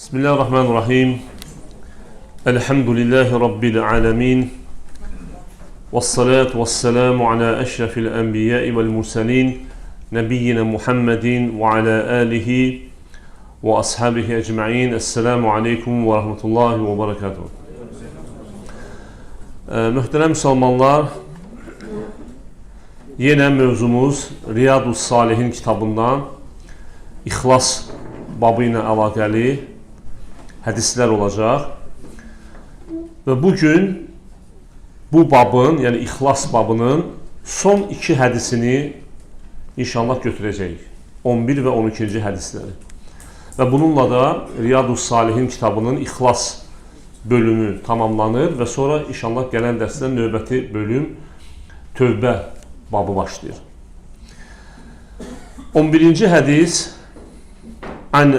Bismillahirrahmanirrahim. Elhamdülillahi Rabbil alemin. Vessalatu vesselamu ala eşrefil enbiyai vel mursalin. Nebiyyina Muhammedin ve ala alihi ve ashabihi ecma'in. Esselamu aleyküm ve rahmetullahi ve berekatuhu. Mühterem Müslümanlar, yine mövzumuz Riyadus Salihin kitabından İxlas babı ilə əlaqəli hədislər olacaq. Və bugün bu babın, yəni İxlas babının son iki hədisini inşallah götürəcəyik. 11 və 12-ci hədisləri. Və bununla da Riyadus Salihin kitabının İxlas bölümü tamamlanır və sonra inşallah gələn dərsdən növbəti bölüm Tövbə babı başlayır. 11-ci hədis An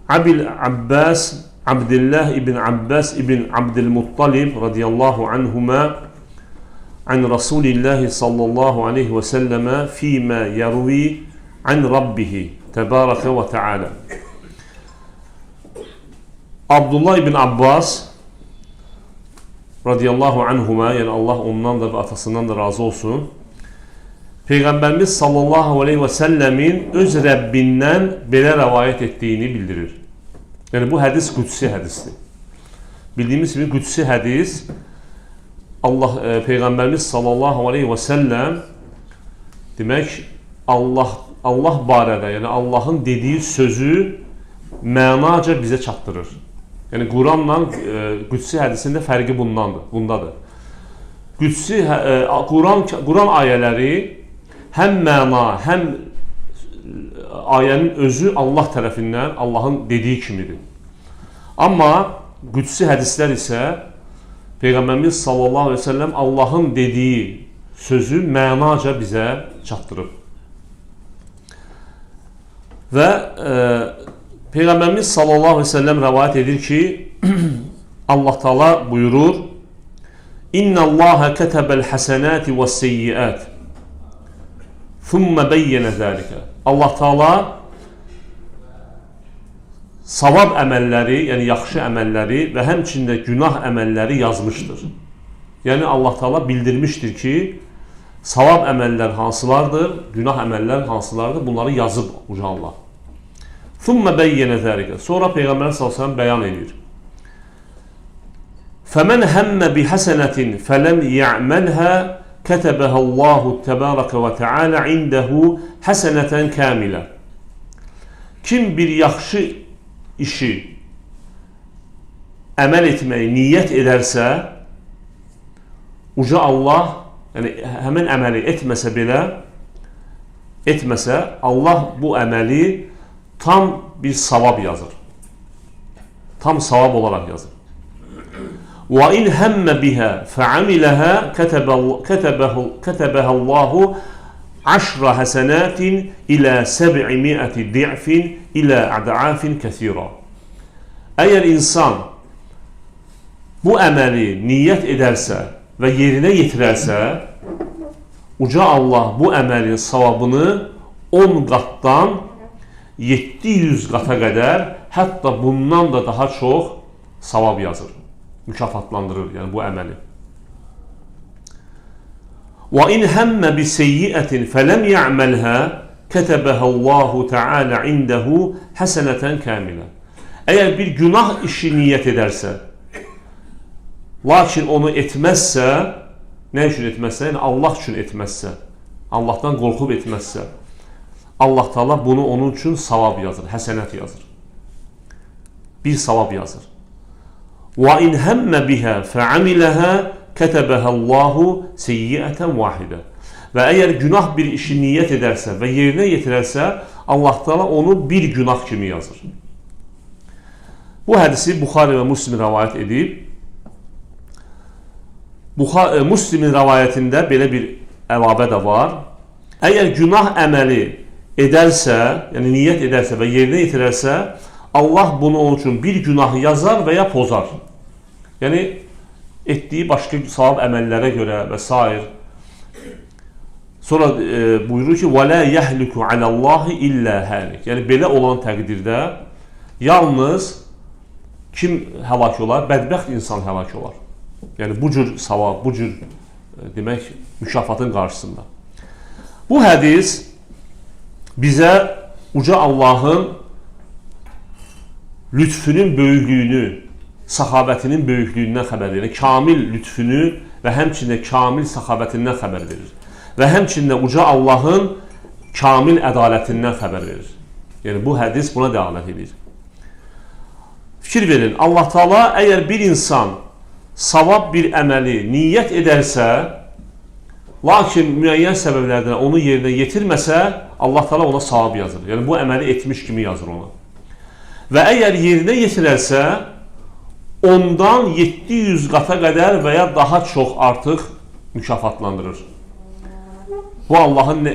Abil Abbas Abdullah ibn Abbas ibn Abdülmuttalib radiyallahu anhuma an Resulillah sallallahu aleyhi ve selleme fîmâ yarvi an Rabbihi tebareke ve teala. Abdullah ibn Abbas radiyallahu anhuma, yani Allah ondan da ve atasından da razı olsun, Peygamberimiz sallallahu aleyhi ve sellemin öz Rəbbindən belə rəvayət etdiyini bildirir. Yəni bu hədis qüdsi hədisdir. Bildiyimiz kimi qüdsi hədis Peygamberimiz sallallahu aleyhi ve sellem demək Allah barədə, yəni Allahın dediyi sözü mənaca bizə çatdırır. Yəni Quranla qüdsi hədisində fərqi bundadır. Qüdsi Quran ayələri həm məna, həm ayənin özü Allah tərəfindən, Allahın dediyi kimidir. Amma qüdsi hədislər isə Peyğəmbərimiz sallallahu aleyhi ve sellem Allahın dediyi sözü mənaca bizə çatdırıb. Və Peyğəmbərimiz sallallahu aleyhi ve sellem rəvayət edir ki, Allah Taala buyurur: İnnallaha katabəl hasenati ve's-seyyiat. Thumma beyyene zalika. Allah Taala savab əməlləri, yəni yaxşı əməlləri və həmçində günah əməlləri yazmışdır. Yəni Allah Taala bildirmişdir ki, savab əməllər hansılardır, günah əməllər hansılardır, bunları yazıb uca Allah. Thumma beyyene zalika. Sonra Peyğəmbər sallallahu əleyhi və səlləm bəyan edir. Fəmən həmmə bi hasenatin fələm ya'malha كتبها الله تبارك وتعالى عنده حسنة كاملة. Kim bir yaxşı işi əməl etməyi niyyət edərsə, uca Allah, yəni həmin əməli etməsə, Allah bu əməli tam bir savab yazır. Tam savab olaraq yazır. وَاِنْ هَمَّ بِهَا فَعَمِلَهَا كَتَبَهَا اللّٰهُ عَشْرَ حَسَنَاتٍ اِلَى 700 ضِعْفٍ اِلَى اَعْدَعَافٍ كَثِيرًا. Eğer insan bu əməli niyyət edərsə və yerinə yetirərsə, uca Allah bu əməlin savabını 10 qatdan 700 qata qədər, hətta bundan da daha çox savab yazır. Mükafatlandırır, yəni bu əməli. وَاِنْ هَمَّ بِسَيِّئَةٍ فَلَمْ يَعْمَلْهَا كَتَبَهَا اللّٰهُ تَعَالَى عِنْدَهُ حَسَنَةً كَامِلًا. Eğer bir günah işi niyyət edərsə, lakin onu etməzsə, nə üçün etməzsə? Yəni Allah üçün etməzsə, Allahdan qorxub etməzsə, Allah Taala bunu onun üçün savab yazır, həsənət yazır. Bir savab yazır. وَاِنْ هَمَّ بِهَا فَعَمِلَهَا كَتَبَهَا اللّٰهُ سَيِّئَةً وَاحِدًا. Və əgər günah bir işi niyyət edərsə və yerinə yetirərsə, Allah Taala onu bir günah kimi yazır. Bu hədisi Buxari və Müslim rəvayət edib. Müslimin rəvayətində belə bir əlavə də var. Əgər günah əməli edərsə, yəni niyyət edərsə və yerinə yetirərsə, Allah bunu onun üçün bir günah yazar və ya pozar. Yəni etdiyi başqa savab əməllərə görə və s. Sonra buyurur ki, وَلَا يَهْلِكُ عَلَى اللّٰهِ إِلَّا هَالِكَ. Yəni belə olan təqdirdə yalnız kim həlak olar? Bədbəxt insan həlak olar. Yəni bu cür savab, bu cür demək mükafatın qarşısında. Bu hədis bizə uca Allahın lütfünün böyüklüyünü, səxavətinin böyüklüyündən xəbər verir. Kamil lütfünü və həmçində kamil səxavətindən xəbər verir. Və həmçində uca Allahın kamil ədalətindən xəbər verir. Yəni bu hədis buna dəlalət edir. Fikir verin, Allah Taala əgər bir insan savab bir əməli niyyət edərsə, lakin müəyyən səbəblərdən onu yerinə yetirməsə, Allah Taala ona savab yazır. Yəni bu əməli etmiş kimi yazır ona. Və əgər yerinə yetirərsə, ondan 700 qata qədər və ya daha çox artıq mükafatlandırır. Bu Allahın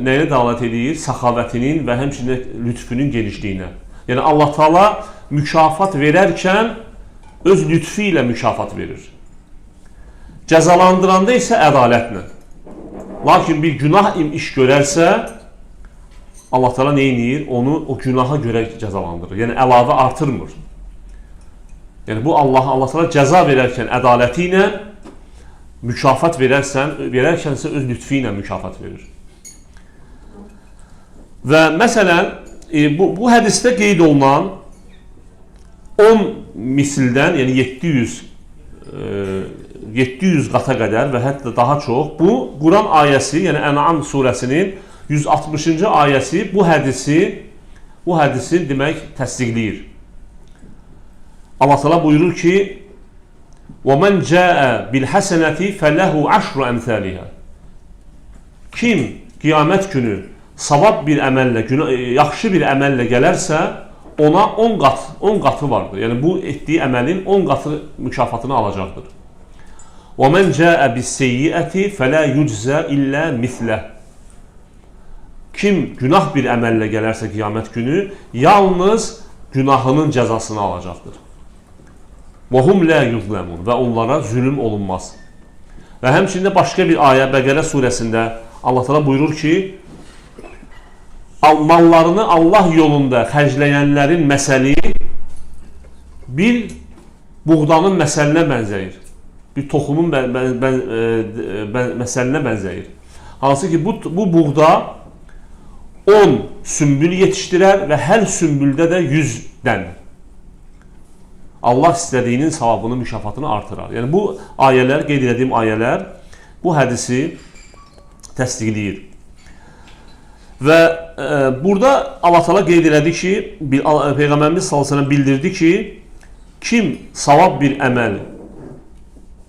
nəyə dəlalət edir? Səxavətinin və həmçinin lütfünün genişliyinə. Yəni Allah Taala mükafat verərkən öz lütfü ilə mükafat verir. Cəzalandıranda isə ədalətlə. Lakin bir günah iş görərsə, Allah Taala nə edir? Onu o günaha görə cəzalandırır. Yəni əlavə artırmır. Yəni bu Allah Taala cəza verərkən ədaləti ilə, mükafat verərkənsə öz lütfü ilə mükafat verir. Və məsələn, bu hədisdə qeyd olunan 10 misildən, yəni 700 qata qədər və hətta daha çox, bu Quran ayəsi, yəni Ən'am surəsinin 160-cı ayəsi bu hədisi demək təsdiqləyir. Allah Taala buyurur ki: وَمَنْ جَاءَ بِالْحَسَنَةِ فَلَهُ عَشْرُ أَمْثَالِهَا. Kim qiyamət günü savab bir əməllə, yaxşı bir əməllə gələrsə, ona 10 qatı vardır. Yəni bu etdiyi əməlin 10 qatı mükafatını alacaqdır. وَمَنْ جَاءَ بِالسَّيِّئَةِ فَلَا يُجْزَى إِلَّا مِثْلَهُ. Kim günah bir əməllə gələrsə qiyamət günü, yalnız günahının cəzasını alacaqdır. وَهُمْ لَا يُظْلَمُونَ. Və onlara zülüm olunmaz. Və həmçində başqa bir ayə Bəqərə surəsində Allah Taala buyurur ki, mallarını Allah yolunda xərcləyənlərin məsəli bir buğdanın məsəlinə bənzəyir. Bir toxumun məsəlinə bənzəyir. Hansı ki bu buğda 10 sümbül yetişdirər və hər sümbüldə də 100 dən. Allah istədiyinin savabını, mükafatını artırar. Yəni bu ayələr, qeyd etdiyim ayələr bu hədisi təsdiqləyir. Və burada Allah Taala qeyd elədi ki, Peyğəmbərimiz sallallahu əleyhi və səlləm bildirdi ki, kim savab bir əməl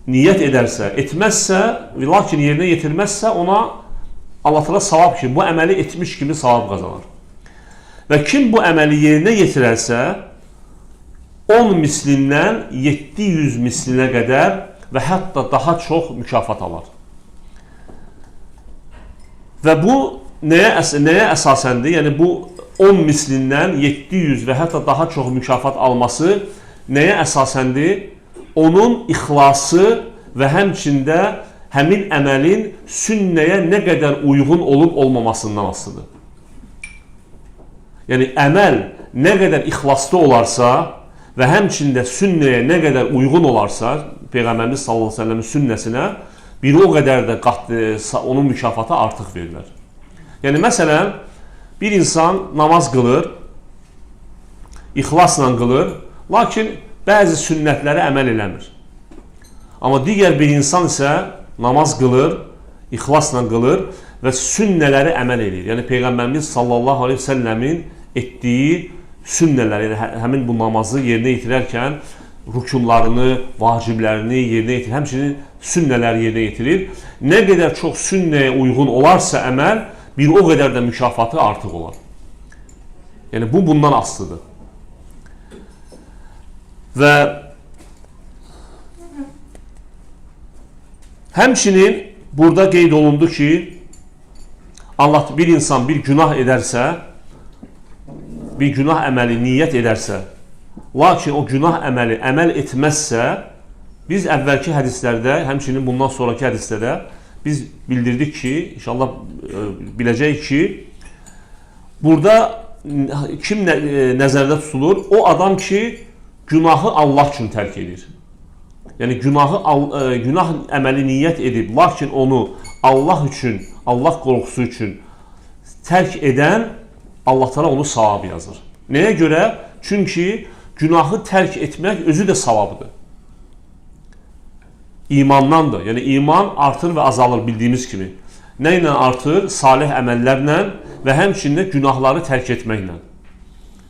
niyyət edərsə, etməzsə, lakin yerinə yetirməzsə, ona Allah Taala savab kimi, bu əməli etmiş kimi savab qazanır. Və kim bu əməli yerinə yetirərsə, 10 mislindən 700 mislinə qədər və hətta daha çox mükafat alar. Və bu nəyə əsasəndir? Yəni bu 10 mislindən 700 və hətta daha çox mükafat alması nəyə əsasəndir? Onun ixlası və həmçində həmin əməlin sünnəyə nə qədər uyğun olub olmamasından asılıdır. Yəni əməl nə qədər ixlaslı olarsa və həmçində sünnəyə nə qədər uyğun olarsa, Peyğəmbərimiz sallallahu əleyhi və səlləmin sünnəsinə bir o qədər də onun mükafatı artıq verilir. Yəni məsələn, bir insan namaz qılır, ixlasla qılır, lakin bəzi sünnətlərə əməl eləmir. Amma digər bir insan isə namaz qılır, ixlasla qılır və sünnələri əməl edir. Yəni Peyğəmbərimiz sallallahu əleyhi və səlləmin etdiyi sünnələri, yəni həmin bu namazı yerinə yetirərkən rükunlarını, vaciblərini yerinə yetirir, həmçinin sünnələri yerinə yetirir. Nə qədər çox sünnəyə uyğun olarsa əməl, bir o qədər də mükafatı artıq olar. Yəni bu bundan asılıdır. Və həmçinin burada qeyd olundu ki, Allah bir insan bir günah edərsə, bir günah əməli niyyət edərsə, lakin o günah əməli əməl etməzsə, biz əvvəlki hədislərdə, həmçinin bundan sonraki hədislərdə biz bildirdik ki, inşallah biləcəyik ki, burada kim nəzərdə tutulur? O adam ki, günahı Allah üçün tərk edir. Yəni günah əməli niyyət edib, lakin onu Allah üçün, Allah qorxusu üçün tərk edən Allah Teala onu savab yazır. Nəyə görə? Çünki günahı tərk etmək özü də savabdır. İmandandır. Yəni iman artır və azalır bildiyimiz kimi. Nə ilə artır? Salih əməllərlə və həmçində günahları tərk etməklə.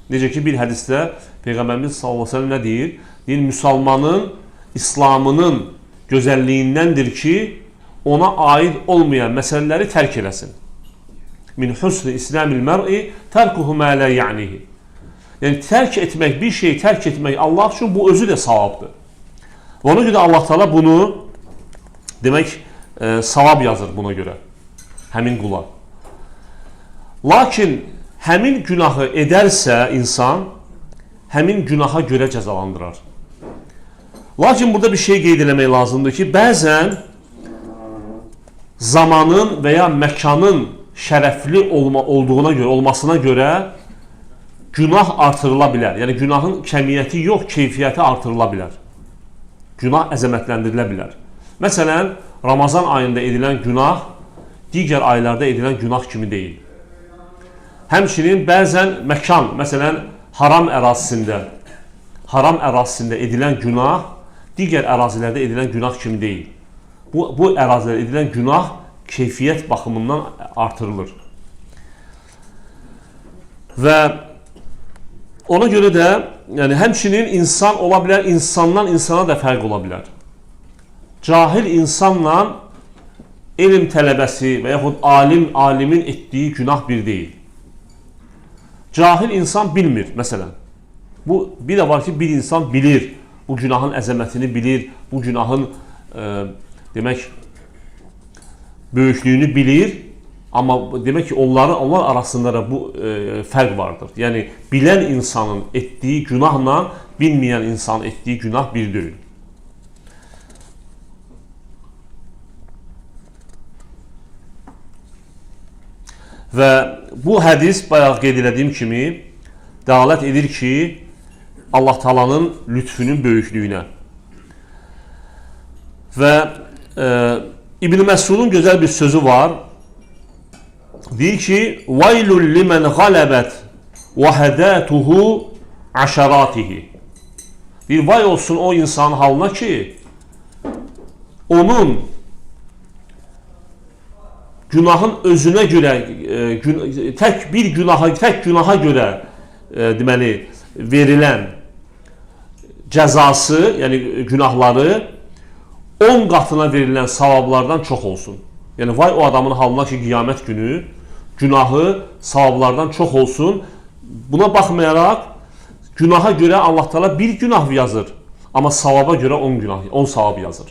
Necə ki bir hədisdə Peyğəmbərimiz sallallahu əleyhi və səlləm nə deyir? Deyir, müsəlmanın İslamının gözəlliyindəndir ki, ona aid olmayan məsələləri tərk eləsin. Min husni islamil mər'i tərkuhu mə la ya'nihi. Yəni tərk etmək, bir şeyi tərk etmək Allah üçün bu özü də savabdır. Ona görə Allah Teala bunu demək savab yazır buna görə həmin qula. Lakin həmin günahı edərsə insan həmin günaha görə cəzalandırar. Lakin burada bir şey qeyd eləmək lazımdır ki, bəzən zamanın və ya məkanın şərəfli olmasına görə günah artırıla bilər. Yəni günahın kəmiyyəti yox, keyfiyyəti artırıla bilər. Günah əzəmətləndirilə bilər. Məsələn, Ramazan ayında edilən günah digər aylarda edilən günah kimi deyil. Həmçinin bəzən məkan, məsələn, haram ərazisində edilən günah digər ərazilərdə edilən günah kimi deyil. Bu ərazilərdə edilən günah keyfiyyət baxımından artırılır. Və ona görə də yəni həmçinin insan ola bilər, insandan insana da fərq ola bilər. Cahil insanla elm tələbəsi və yaxud alimin etdiyi günah bir deyil. Cahil insan bilmir, məsələn. Bu bir də var ki, bir insan bilir, bu günahın əzəmətini bilir, bu günahın demək böyüklüyünü bilir, amma demək ki, onlar arasında da bu fərq vardır. Yəni bilən insanın etdiyi günahla bilməyən insanın etdiyi günah bir deyil. Və bu hədis bayaq qeyd etdiyim kimi dəlalət edir ki, Allah Taala'nın lütfünün böyüklüyünə. Və İbn Məsudun gözəl bir sözü var. Deyir ki, "Vaylul limen galabat wahadatuhu asharatihi." Deyir, vay olsun o insanın halına ki, onun günahın özünə görə tək günaha görə deməli verilən cəzası, yəni günahları 10 qatına verilən savablardan çox olsun. Yəni vay o adamın halına ki, qiyamət günü günahı savablardan çox olsun. Buna baxmayaraq günaha görə Allah Teala bir günah yazır, amma savaba görə 10 savab yazır.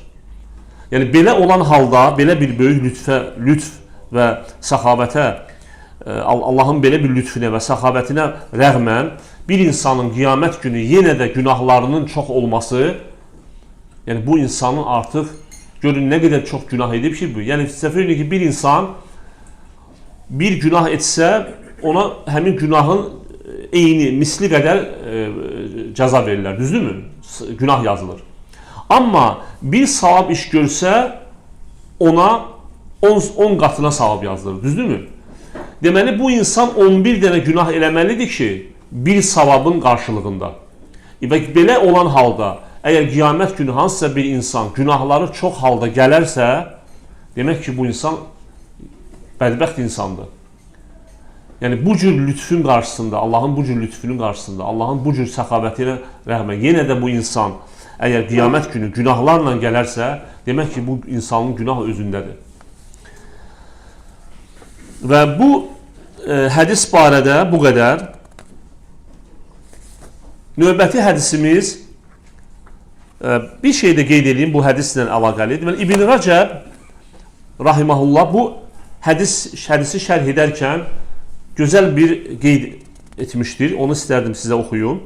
Yəni belə olan halda, belə bir böyük lütf və səxavətə, Allahın belə bir lütfüne və səxavətinə rəğmən bir insanın qiyamət günü yenə də günahlarının çox olması, yəni bu insanın artıq görün nə qədər çox günah edib ki, bu. Yəni səfərli ki, bir insan bir günah etsə, ona həmin günahın eyni, misli qədər cəza verirlər, düzdürmü? Günah yazılır. Amma bir savab iş görsə, ona 10 qatına savab yazılır, düzdürmü? Deməli, bu insan 11 dənə günah eləməlidir ki, bir savabın qarşılığında. Və belə olan halda, əgər qiyamət günü hansısa bir insan günahları çox halda gələrsə, demək ki, bu insan bədbəxt insandır. Yəni, bu cür lütfün qarşısında, Allahın bu cür lütfünün qarşısında, Allahın bu cür səxavətinə rəğmən, yenə də bu insan, əgər qiyamət günü günahlarla gələrsə, demək ki, bu insanın günah özündədir. Və bu hədis barədə bu qədər. Növbəti hədisimiz, bir şey də qeyd edeyim bu hədislə əlaqəlidir. İbn Rəcəb rahiməhullah bu hədisi şərh edərkən gözəl bir qeyd etmişdir. Onu istərdim sizə oxuyum.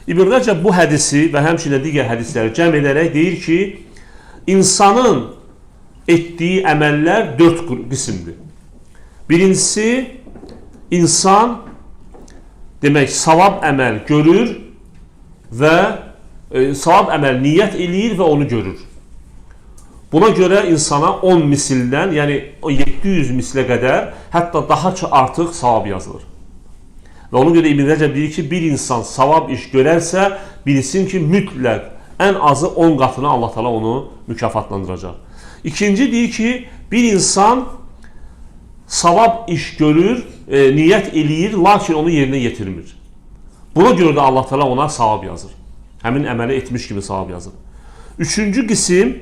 İbn Rəcəb bu hədisi və həmçinin digər hədisləri cəm edərək deyir ki, insanın etdiyi əməllər 4 qismdir. Birincisi, insan demək savab əməl görür və savab əməl niyyət eləyir və onu görür. Buna görə insana 10 misildən, yəni 700 mislə qədər, hətta daha artıq savab yazılır. Və ona görə İbn Rəcəb deyir ki, bir insan savab iş görərsə, bilsin ki, mütləq ən azı 10 qatını Allah Teala onu mükafatlandıracaq. İkinci deyir ki, bir insan savab iş görür, niyyət eləyir, lakin onu yerinə yetirmir. Buna görə də Allah Teala ona savab yazır. Həmin əməli etmiş kimi savab yazır. Üçüncü qism,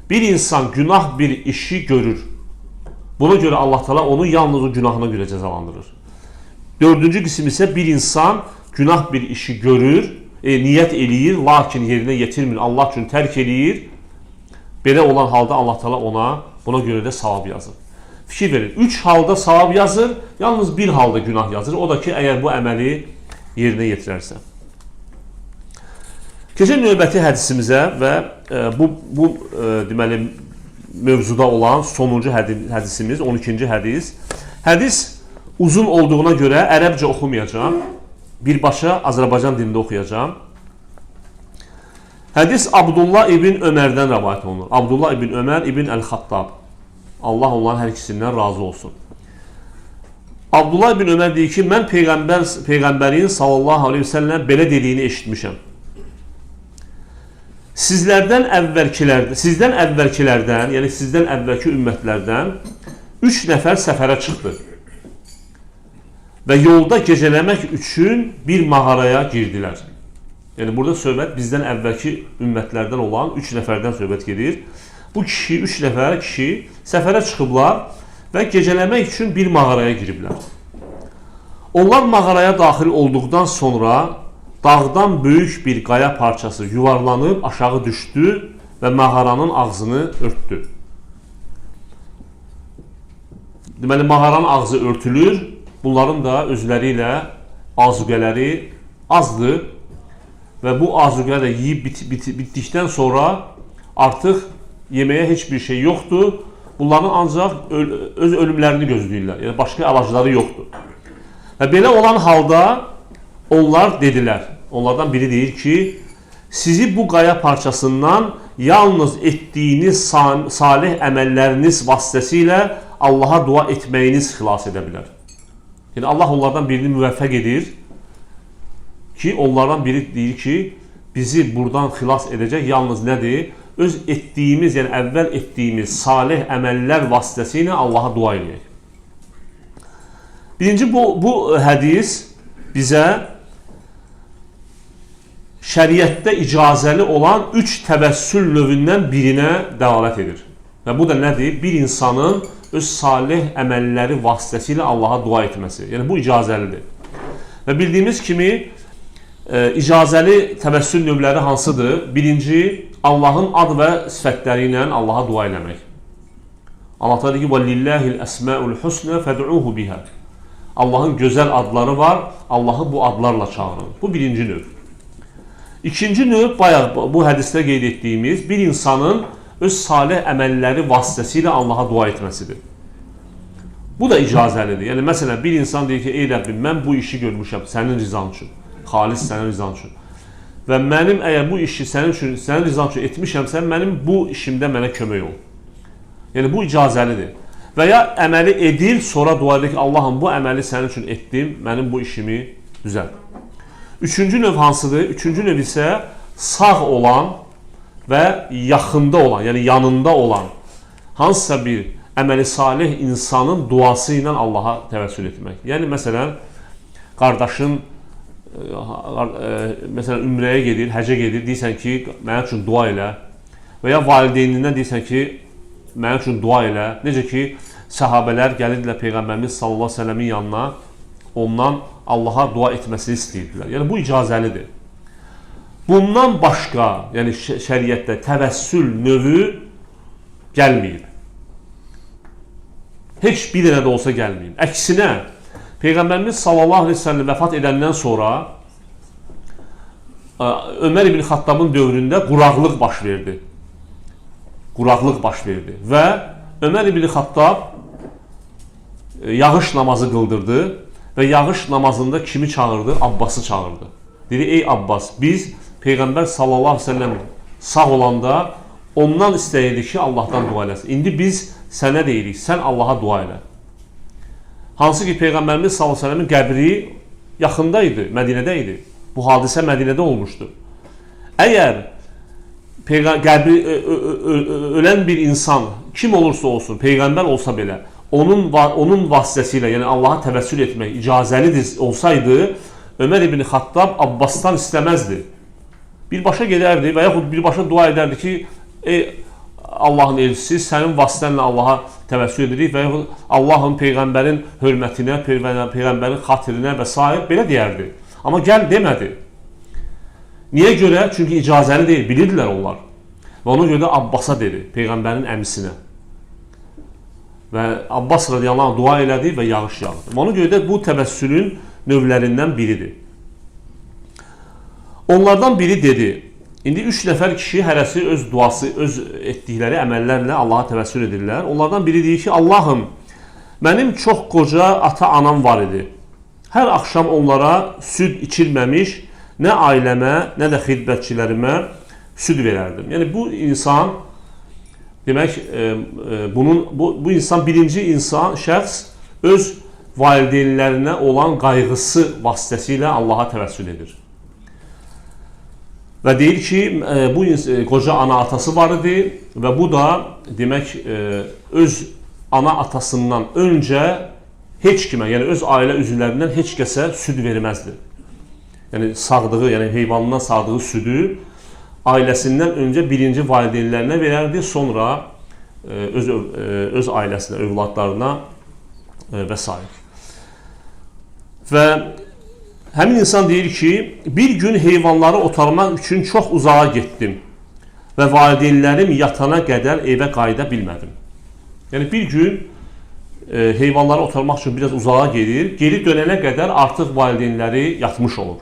bir insan günah bir işi görür. Buna görə Allah Teala onu yalnız o günahına görə cəzalandırır. Dördüncü qism isə bir insan günah bir işi görür, niyyət eləyir, lakin yerinə yetirmir, Allah üçün tərk eləyir. Belə olan halda Allah Teala ona buna görə də savab yazır. Fikir verin, 3 halda savab yazır, yalnız bir halda günah yazır. O da ki, əgər bu əməli yerinə yetirərsə. Keçən növbəti hədisimizə və bu deməli mövzuda olan sonuncu hədisimiz, 12-ci hədis. Hədis uzun olduğuna görə ərəbcə oxumayacağam. Birbaşa Azərbaycan dilində oxuyacağam. Hədis Abdullah ibn Ömərdən rəvayət olunur. Abdullah ibn Ömər ibn Əl-Xattab. Allah onların hər ikisindən razı olsun. Abdullah ibn Ömər deyir ki, mən Peyğəmbərin sallallahu aleyhi ve sellem belə dediyini eşitmişəm. Sizdən əvvəlkilərdən, yəni sizdən əvvəlki ümmətlərdən 3 nəfər səfərə çıxdı və yolda gecələmək üçün bir mağaraya girdilər. Yəni burada söhbət bizdən əvvəlki ümmətlərdən olan 3 nəfərdən söhbət gedir. Bu kişi, 3 nəfər kişi səfərə çıxıblar və gecələmək üçün bir mağaraya giriblər. Onlar mağaraya daxil olduqdan sonra dağdan böyük bir qaya parçası yuvarlanıb aşağı düşdü və mağaranın ağzını örtdü. Deməli, mağaranın ağzı örtülür. Bunların da özləri ilə azuqələri azdır və bu azuqələr də yiyib bitdikdən sonra artıq yeməyə heç bir şey yoxdur. Bunların ancaq öz ölümlərini gözləyirlər. Yəni, başqa əlacları yoxdur. Və belə olan halda onlar dedilər, onlardan biri deyir ki, sizi bu qaya parçasından yalnız etdiyiniz salih əməlləriniz vasitəsilə Allaha dua etməyiniz xilas edə bilər. Yəni, Allah onlardan birini müvəffəq edir ki, onlardan biri deyir ki, bizi buradan xilas edəcək yalnız nədir? Öz etdiyimiz, yəni əvvəl etdiyimiz salih əməllər vasitəsilə Allaha dua edək. Birinci, bu hədis bizə şəriətdə icazəli olan 3 təvəssül növündən birinə dəlalət edir. Və bu da nədir? Bir insanın öz salih əməlləri vasitəsilə Allaha dua etməsi. Yəni, bu icazəlidir. Və bildiyimiz kimi, icazəli təvəssül növləri hansıdır? Birinci, Allahın ad və sifətləri ilə Allaha dua eləmək. Allah deyir ki, وَلِلَّهِ الْأَسْمَاءُ الْحُسْنَ فَدْعُوهُ بِهَا. Allahın gözəl adları var, Allahı bu adlarla çağırın. Bu birinci növ. İkinci növ, bayaq bu hədisdə qeyd etdiyimiz bir insanın öz salih əməlləri vasitəsilə Allaha dua etməsidir. Bu da icazəlidir. Yəni, məsələn, bir insan deyir ki, ey Rəbbim, mən bu işi görmüşəm sənin rizan üçün, xalis sənin rizan üçün. Və mənim əgər bu işi sənin rizan üçün etmişəmsə, mənim bu işimdə mənə kömək ol. Yəni, bu icazəlidir. Və ya əməli edir, sonra dua edir ki, Allahım, bu əməli sənin üçün etdim, mənim bu işimi düzəlt. Üçüncü növ hansıdır? Üçüncü növ isə sağ olan və yaxında olan, yəni yanında olan hansısa bir əməli salih insanın duası ilə Allaha təvəssül etmək. Yəni, məsələn, qardaşın məsələn, ümrəyə gedir, həcə gedir, deyirsən ki, mənim üçün dua elə. Və ya valideynindən deyirsən ki, mənim üçün dua elə. Necə ki, səhabələr gəlirdilər Peyğəmbərimiz sallallahu aleyhi ve sellemin yanına, ondan Allaha dua etməsini istəyirdilər. Yəni, bu icazəlidir. Bundan başqa, yəni şəriətdə təvəssül növü gəlməyib. Heç bir dənə də olsa gəlməyib. Əksinə, Peyğəmbərimiz sallallahu aleyhi ve sellem vəfat edəndən sonra Ömər ibn Xattabın dövründə quraqlıq baş verdi. Quraqlıq baş verdi və Ömər ibn Xattab yağış namazı qıldırdı və yağış namazında kimi çağırdı? Abbası çağırdı. Dedi, ey Abbas, biz Peyğəmbər sallallahu əleyhi və səlləm sağ olanda ondan istəyirdi ki, Allahdan dua eləsin. İndi biz sənə deyirik, sən Allaha dua elə. Hansı ki, Peyğəmbərimiz sallallahu əleyhi və səlləmin qəbri yaxında idi, Mədinədə idi. Bu hadisə Mədinədə olmuşdu. Əgər ölən bir insan kim olursa olsun, Peyğəmbər olsa belə, onun vasitəsilə, yəni Allaha təvəssül etmək icazəlidir olsaydı, Ömər ibn Xattab Abbasdan istəməzdi. Birbaşa gedərdi və yaxud birbaşa dua edərdi ki, ey Allahın elçisi, sənin vasitənlə Allaha təvəssül edirik və yaxud Allahın Peyğəmbərin hörmətinə, Peyğəmbərin xatirinə və s. belə deyərdi. Amma gəl demədi. Niyə görə? Çünki icazəli deyil, bilirdilər onlar. Və ona görə də Abbasa dedi, Peyğəmbərin əmisinə. Və Abbas radiyallahu anh dua elədi və yağış yağdı. Ona görə də bu təvəssülün növlərindən biridir. Onlardan biri dedi, indi 3 nəfər kişi hərəsi öz duası, öz etdikləri əməllərlə Allaha təvəssül edirlər. Onlardan biri deyir ki, Allahım, mənim çox qoca ata-anam var idi. Hər axşam onlara süd içirməmiş, nə ailəmə, nə də xidmətçilərimə süd verərdim. Yəni bu insan, demək, bu insan birinci insan, şəxs öz valideynlərinə olan qayğısı vasitəsilə Allaha təvəssül edir. Və deyir ki, bu qoca ana-atası var idi və bu da demək, öz ana-atasından öncə heç kimə, yəni öz ailə üzvlərindən heç kəsə süd verməzdi. Yəni sağdığı, yəni heyvanından sağdığı südü ailəsindən öncə birinci valideynlərinə verərdi, sonra öz ailəsinə, övladlarına və s. Və həmin insan deyir ki, bir gün heyvanları otarmaq üçün çox uzağa getdim və valideynlərim yatana qədər evə qayıda bilmədim. Yəni bir gün heyvanları otarmaq üçün biraz uzağa gedir, geri dönənə qədər artıq valideynləri yatmış olur.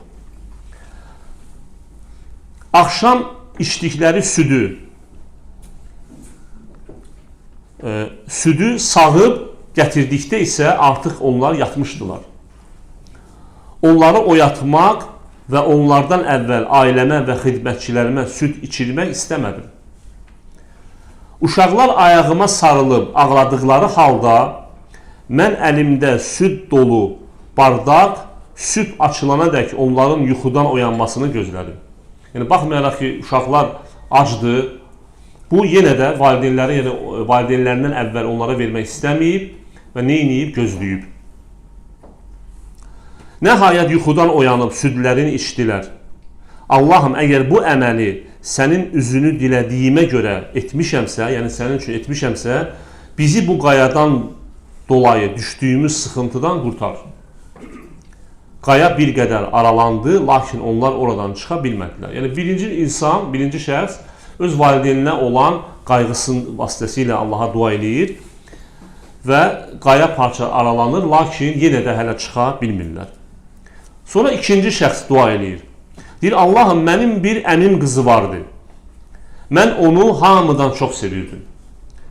Axşam içdikləri südü sağıb gətirdikdə isə artıq onlar yatmışdılar. Onları oyatmaq və onlardan əvvəl ailəmə və xidmətçilərimə süd içirmək istəmədim. Uşaqlar ayağıma sarılıb ağladıqları halda mən əlimdə süd dolu bardaq, süd açılana dək onların yuxudan oyanmasını gözlədim. Yəni, baxmayaraq ki, uşaqlar acdır, bu yenə də valideynlərindən əvvəl onlara vermək istəməyib və neyniyib, gözləyib. Nəhayət yuxudan oyanıb südlərini içdilər. Allahım, əgər bu əməli sənin üzünü dilədiyimə görə etmişəmsə, yəni sənin üçün etmişəmsə, bizi bu qayadan dolayı düşdüyümüz sıxıntıdan qurtar. Qaya bir qədər aralandı, lakin onlar oradan çıxa bilmədilər. Yəni birinci şəxs öz valideyninə olan qayğısının vasitəsilə Allaha dua eləyir və qaya parça aralanır, lakin yenə də hələ çıxa bilmirlər. Sonra ikinci şəxs dua eləyir. Deyir, Allahım, mənim bir əmim qızı vardı. Mən onu hamıdan çox sevirdim.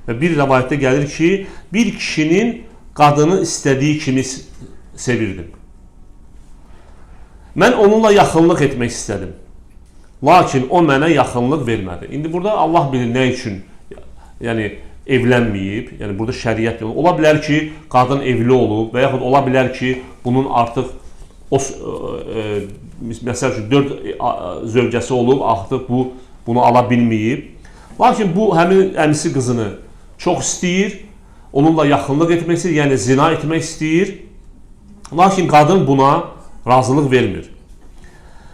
Və bir rəvayətdə gəlir ki, bir kişinin qadını istədiyi kimi sevirdim. Mən onunla yaxınlıq etmək istədim. Lakin o mənə yaxınlıq vermədi. İndi burada Allah bilir nə üçün evlənməyib. Yəni burada şəriət yox. Ola bilər ki, qadın evli olub və yaxud ola bilər ki, bunun artıq məsəl üçün 4 zövcəsi olub, artıq bunu ala bilməyib. Lakin bu həmin əmisi qızını çox istəyir, onunla yaxınlıq etmək istəyir, yəni zina etmək istəyir. Lakin qadın buna razılıq vermir.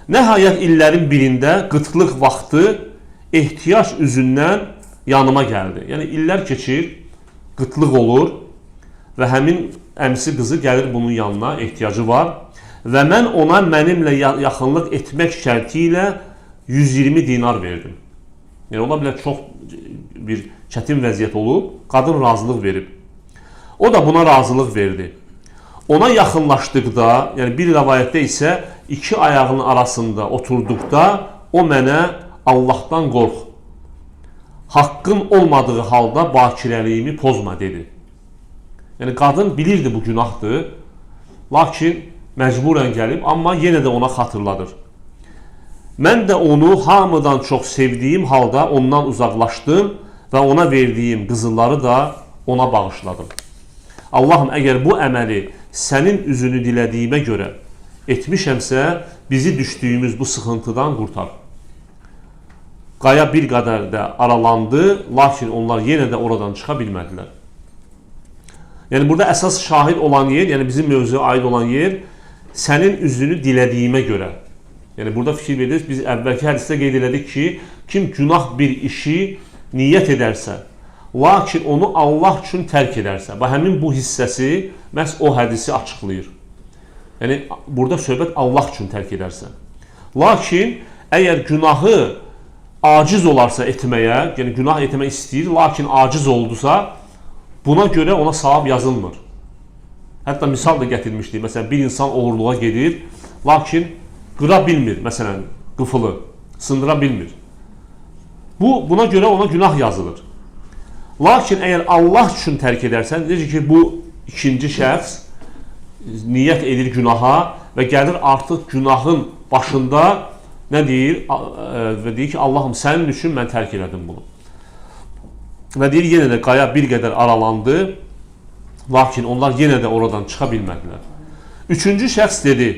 Nəhayət illərin birində qıtlıq vaxtı ehtiyac üzündən yanıma gəldi. Yəni illər keçir, qıtlıq olur və həmin əmisi qızı gəlir bunun yanına, ehtiyacı var. Və mən ona mənimlə yaxınlıq etmək şərti ilə 120 dinar verdim. Yəni, ola bilər çox bir çətin vəziyyət olub, qadın razılıq verib. O da buna razılıq verdi. Ona yaxınlaşdıqda, yəni bir rəvayətdə isə 2 ayağının arasında oturduqda o mənə Allahdan qorx, haqqın olmadığı halda bakirəliyimi pozma dedi. Yəni, qadın bilirdi bu günahdır, lakin məcburən gəlib, amma yenə də ona xatırladır. Mən də onu hamıdan çox sevdiyim halda ondan uzaqlaşdım və ona verdiyim qızılları da ona bağışladım. Allahım, əgər bu əməli sənin üzünü dilədiyimə görə etmişəmsə, bizi düşdüyümüz bu sıxıntıdan qurtar. Qaya bir qədər də aralandı, lakin onlar yenə də oradan çıxa bilmədilər. Yəni, burada əsas şahid olan yer, yəni bizim mövzuya aid olan yer, sənin üzünü dilədiyimə görə. Yəni, burada fikir verirsiniz, biz əvvəlki hədisdə qeyd elədik ki, kim günah bir işi niyyət edərsə, lakin onu Allah üçün tərk edərsə, həmin bu hissəsi məhz o hədisi açıqlayır. Yəni, burada söhbət Allah üçün tərk edərsə. Lakin, əgər günahı aciz olarsa etməyə, yəni günah etmək istəyir, lakin aciz oldusa, buna görə ona savab yazılmır. Hətta misal da gətirmişdik. Məsələn, bir insan oğurluğa gedir, lakin qıra bilmir, məsələn, qıfılı, sındıra bilmir. Buna görə ona günah yazılır. Lakin əgər Allah üçün tərk edərsən, necə ki, bu ikinci şəxs niyyət edir günaha və gəlir artıq günahın başında nə deyir? Və deyir ki, Allahım, sənin üçün mən tərk elədim bunu. Və deyir, yenə də qaya bir qədər aralandı, lakin onlar yenə də oradan çıxa bilmədilər. Üçüncü şəxs dedi,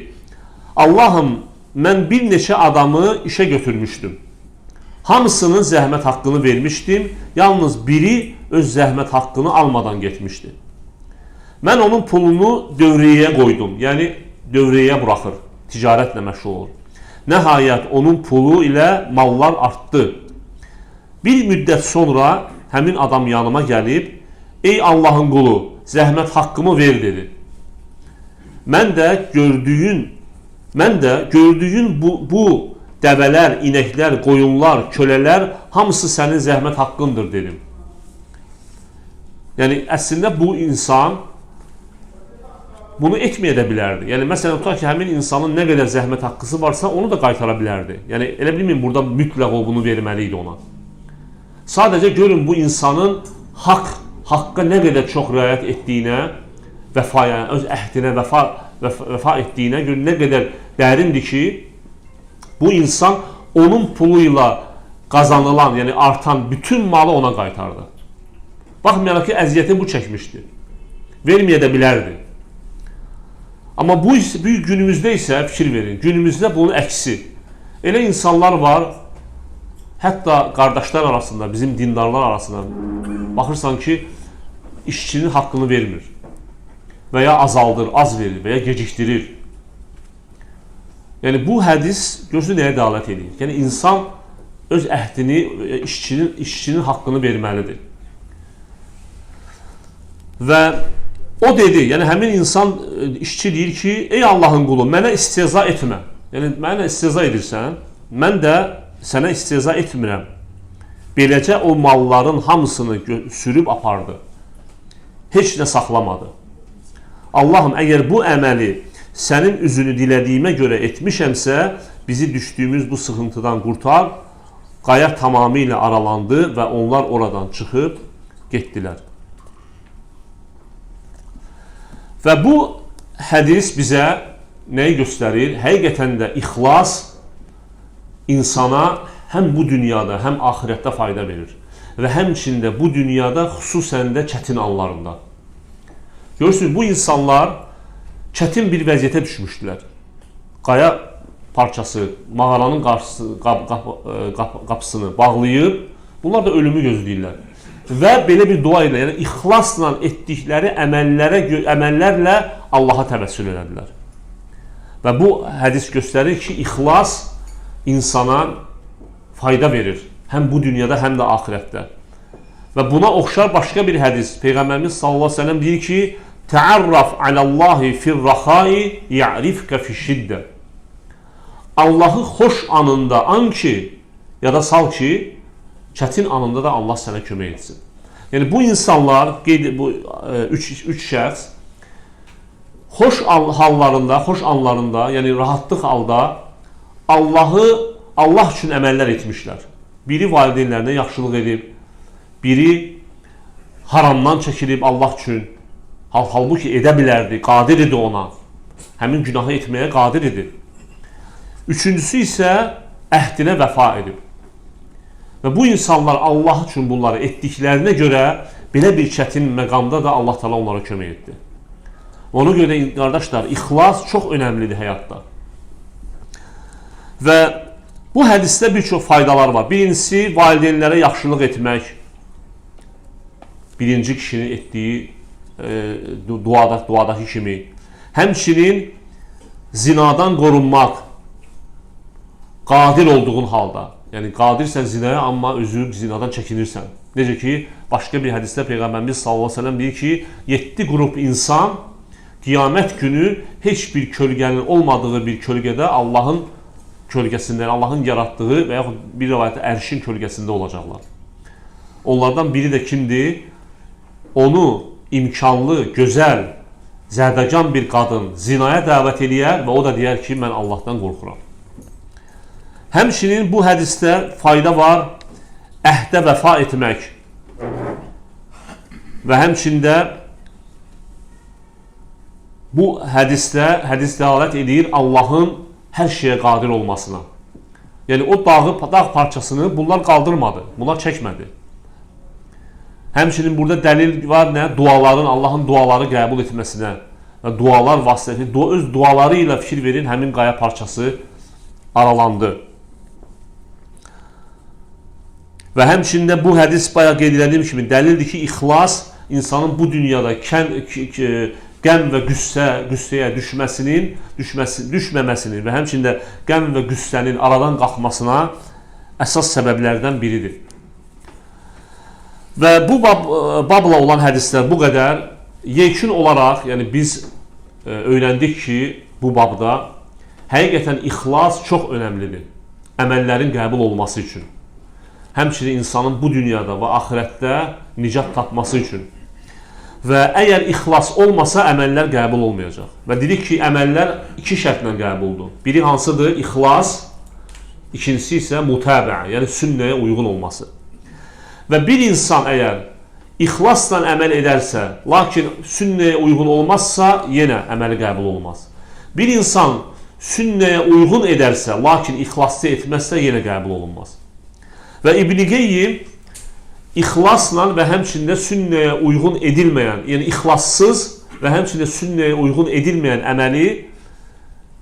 Allahım, mən bir neçə adamı işə götürmüşdüm. Hamısının zəhmət haqqını vermişdim, yalnız biri öz zəhmət haqqını almadan getmişdi. Mən onun pulunu dövriyəyə qoydum, yəni dövriyəyə buraxır, ticarətlə məşğul olur. Nəhayət onun pulu ilə mallar artdı. Bir müddət sonra həmin adam yanıma gəlib, ey Allahın qulu, zəhmət haqqımı ver dedi. Mən də gördüyün bu dəvələr, inəklər, qoyunlar, kölələr hamısı sənin zəhmət haqqındır dedim. Yəni əslində bu insan bunu etməyə də bilərdi. Yəni məsələn tutaq ki, həmin insanın nə qədər zəhmət haqqısı varsa onu da qaytara bilərdi. Yəni elə bilməyin burada mütləq o bunu verməli idi ona. Sadəcə görün bu insanın haqqa nə qədər çox riayət etdiyinə, vəfaya, öz əhdinə vəfa etdiyinə görə nə qədər dərindir ki, bu insan onun puluyla qazanılan, yəni artan bütün malı ona qaytardı. Baxmayaraq ki, əziyyəti bu çəkmişdi. Verməyə də bilərdi. Amma bu günümüzdə isə fikir verin, günümüzdə bunun əksi. Elə insanlar var, hətta qardaşlar arasında, bizim dindarlar arasında baxırsan ki, işçinin haqqını vermir və ya azaldır, az verir və ya gecikdirir. Yəni bu hədis görürsünüz nəyə dəlalət edir? Yəni insan öz əhdini, işçinin haqqını verməlidir. Və o dedi, yəni həmin insan, işçi deyir ki, ey Allahın qulu, mənə istehza etmə. Yəni mənə istehza edirsən, mən də sənə istehza etmirəm. Beləcə o malların hamısını sürüb apardı. Heç nə saxlamadı. Allahım, əgər bu əməli sənin üzünü dilədiyimə görə etmişəmsə, bizi düşdüyümüz bu sıxıntıdan qurtar. Qaya tamamilə aralandı və onlar oradan çıxıb getdilər. Və bu hədis bizə nəyi göstərir? Həqiqətən də ixlas insana həm bu dünyada, həm axirətdə fayda verir. Və həmçində bu dünyada, xüsusən də çətin anlarında. Görürsünüz, bu insanlar çətin bir vəziyyətə düşmüşdülər. Qaya parçası, mağaranın qapısını bağlayıb, bunlar da ölümü gözləyirlər. Və belə bir dua ilə, yəni ixlasla etdikləri əməllərlə Allaha təvəssül elədilər. Və bu hədis göstərir ki, ixlas insana fayda verir. Həm bu dünyada, həm də axirətdə. Və buna oxşar başqa bir hədis. Peyğəmbərimiz sallallahu əleyhi və səlləm deyir ki, "Təarraf alallahi firraxai ya'rifka fi'şiddə." Allahı xoş anında an ki, ya da sal ki, çətin anında da Allah sənə kömək etsin. Yəni bu insanlar, bu üç şəxs xoş hallarında, xoş anlarında, yəni rahatlıq halda Allah üçün əməllər etmişlər. Biri valideynlərinə yaxşılıq edib, biri haramdan çəkilib Allah üçün. Halbuki edə bilərdi, qadir idi ona. Həmin günahı etməyə qadir idi. Üçüncüsü isə əhdinə vəfa edib. Və bu insanlar Allah üçün bunları etdiklərinə görə belə bir çətin məqamda da Allah Teala onlara kömək etdi. Ona görə də qardaşlar, ixlas çox önəmlidir həyatda. Və bu hədisdə bir çox faydalar var. Birincisi, valideynlərə yaxşılıq etmək. Birinci kişinin etdiyi duadakı kimi. Həmçinin zinadan qorunmaq, qadir olduğun halda. Yəni, qadirsən zinaya, amma özü zinadan çəkinirsən. Necə ki, başqa bir hədisdə Peyğəmbərimiz sallallahu əleyhi və səlləm deyir ki, 7 qrup insan qiyamət günü heç bir kölgənin olmadığı bir kölgədə Allahın kölgəsində, Allahın yaratdığı və yaxud bir rivayətdə ərşin kölgəsində olacaqlar. Onlardan biri də kimdir? Onu imkanlı, gözəl, zərbəcan bir qadın zinaya dəvət eləyər və o da deyər ki, mən Allahdan qorxuram. Həmçinin bu hədisdə fayda var, əhdə vəfa etmək və həmçində bu hədis dəlalət edir Allahın hər şeyə qadir olmasına. Yəni o dağ parçasını bunlar qaldırmadı, bunlar çəkmədi. Həmçinin burada dəlil var nə? Duaların, Allahın duaları qəbul etməsinə və dualar vasitəsilə, öz duaları ilə fikir verin, həmin qaya parçası aralandı. Və həmçində bu hədis bayaq qeyd edildiyim kimi dəlildir ki, ixlas insanın bu dünyada qəm və qüssəyə düşməməsinin və həmçində qəm və qüssənin aradan qalxmasına əsas səbəblərdən biridir. Və bu babla olan hədislər bu qədər yekun olaraq, yəni biz öyrəndik ki, bu babda həqiqətən ixlas çox önəmlidir əməllərin qəbul olması üçün. Həmçinin insanın bu dünyada və axirətdə nicat tapması üçün. Və əgər ixlas olmasa, əməllər qəbul olmayacaq. Və dedik ki, əməllər iki şərtlə qəbuldur. Biri hansıdır? İxlas, ikincisi isə mütəbə, yəni sünnəyə uyğun olması. Və bir insan əgər ixlasla əməl edərsə, lakin sünnəyə uyğun olmazsa, yenə əməli qəbul olmaz. Bir insan sünnəyə uyğun edərsə, lakin ixlaslı etməzsə, yenə qəbul olunmaz. Və İbn Qeyyim ixlasla və həmçində sünnəyə uyğun edilməyən, yəni ixlassız və həmçində sünnəyə uyğun edilməyən əməli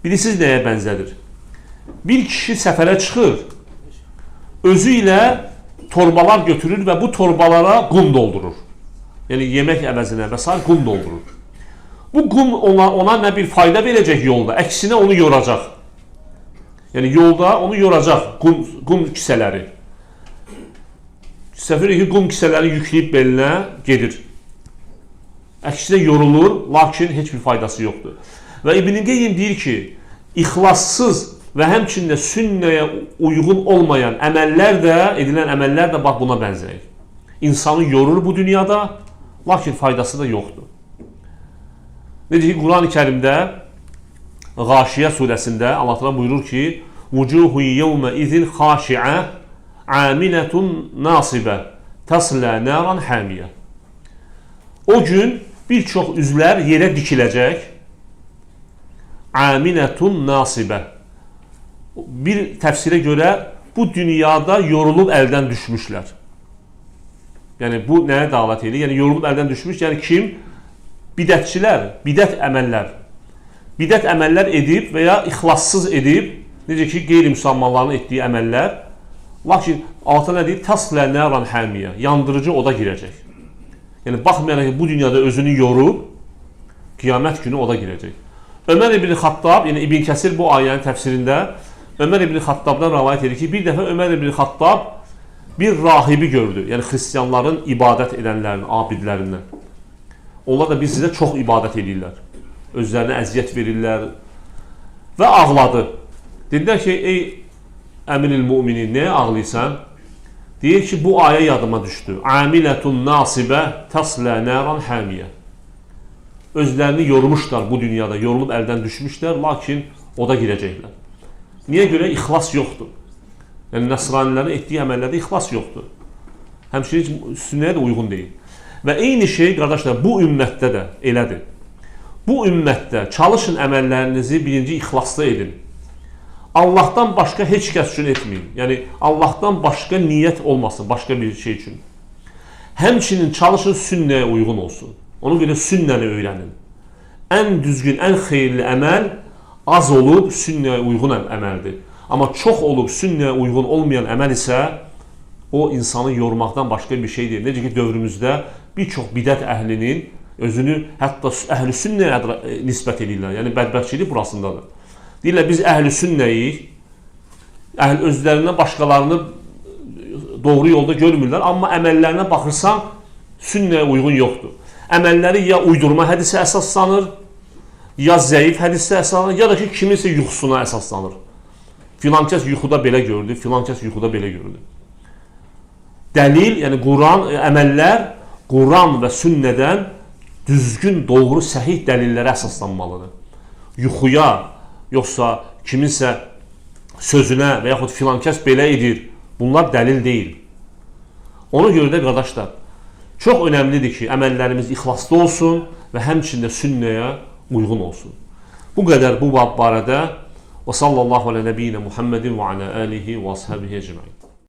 bilirsiniz nəyə bənzədir? Bir kişi səfərə çıxır, özü ilə torbalar götürür və bu torbalara qum doldurur. Yəni yemək əvəzinə və s. qum doldurur. Bu qum ona nə bir fayda verəcək yolda, əksinə onu yoracaq. Yəni yolda onu yoracaq qum kisələri. Səfir ki, qum kisələrini yükləyib belinə gedir. Əksinə yorulur, lakin heç bir faydası yoxdur. Və İbn Qeyyim deyir ki, ixlassız və həmçində sünnəyə uyğun olmayan əməllər də, edilən əməllər də bax buna bənzəyir. İnsanı yorur bu dünyada, lakin faydası da yoxdur. Necə ki, Quran-ı KərimdəĞaşiyə surəsində Allah təala buyurur ki, "Vucuhu yawma izin xaşi'a amiletun nasibə tasla naran hamiyə." O gün bir çox üzlər yerə dikiləcək. Amiletun nasibə. Bir təfsirə görə bu dünyada yorulub əldən düşmüşlər. Yəni bu nəyə dəlalət edir? Yəni yorulub əldən düşmüş, yəni kim? Bidətçilər, bidət əməllər edib və ya ixlassız edib, necə ki qeyri-müsəlmanların etdiyi əməllər. Lakin Allah nə deyir? Tasla naran hamiyə, yandırıcı oda girəcək. Yəni baxmayaraq ki, bu dünyada özünü yorub, qiyamət günü oda girəcək. Ömər ibn Xattab, yəni İbn Kəsir bu ayənin təfsirində Ömər ibn Xattabdan rəvayət edir ki, bir dəfə Ömər ibn Xattab bir rahibi gördü. Yəni xristianların ibadət edənlərinin, abidlərindən. Onlar da bizdə çox ibadət edirlər. Özlərinə əziyyət verirlər və ağladı. Dedilər ki, ey əmir-il müminin, nəyə ağlayırsan? Deyir ki, bu ayə yadıma düşdü. Amiletun nasibə tasla naran hamiyə. Özlərini yormuşlar bu dünyada, yorulub əldən düşmüşlər, lakin oda girəcəklər. Niyə görə? İxlas yoxdur. Yəni nəsranilərin etdiyi əməllərdə ixlas yoxdur. Həmçinin sünnəyə də uyğun deyil. Və eyni şey, qardaşlar, bu ümmətdə də elədir. Bu ümmətdə çalışın əməllərinizi birinci ixlaslı edin. Allahdan başqa heç kəs üçün etməyin. Yəni Allahdan başqa niyyət olmasın, başqa bir şey üçün. Həmçinin çalışın sünnəyə uyğun olsun. Ona görə sünnəni öyrənin. Ən düzgün, ən xeyirli əməl az olub sünnəyə uyğun əməldir. Amma çox olub sünnəyə uyğun olmayan əməl isə o insanı yormaqdan başqa bir şey deyil. Necə ki dövrümüzdə bir çox bidət əhlinin özünü hətta əhl-i sünnəyə nisbət edirlər. Yəni bədbəxtçilik burasındadır. Deyirlər biz əhl-i sünnəyik, özlərindən başqalarını doğru yolda görmürlər, amma əməllərinə baxırsan sünnəyə uyğun yoxdur. Əməlləri ya uydurma hədisə əsaslanır, ya zəif hədisə əsaslanır, ya da ki kiminsə yuxusuna əsaslanır. Filan kəs yuxuda belə gördü, filan kəs yuxuda belə gördü. Dəlil, yəni Quran, əməllər Quran və sünnədən düzgün, doğru, səhih dəlillərə əsaslanmalıdır. Yuxuya, yoxsa kiminsə sözünə və yaxud filan kəs belə edir, bunlar dəlil deyil. Ona görə də qardaşlar, çox önəmlidir ki, əməllərimiz ixlaslı olsun və həmçində sünnəyə uyğun olsun. Bu qədər bu bab barədə və sallallahu alə nəbiyyinə Muhammedin və alə alihi və ashabihi ecmaîn.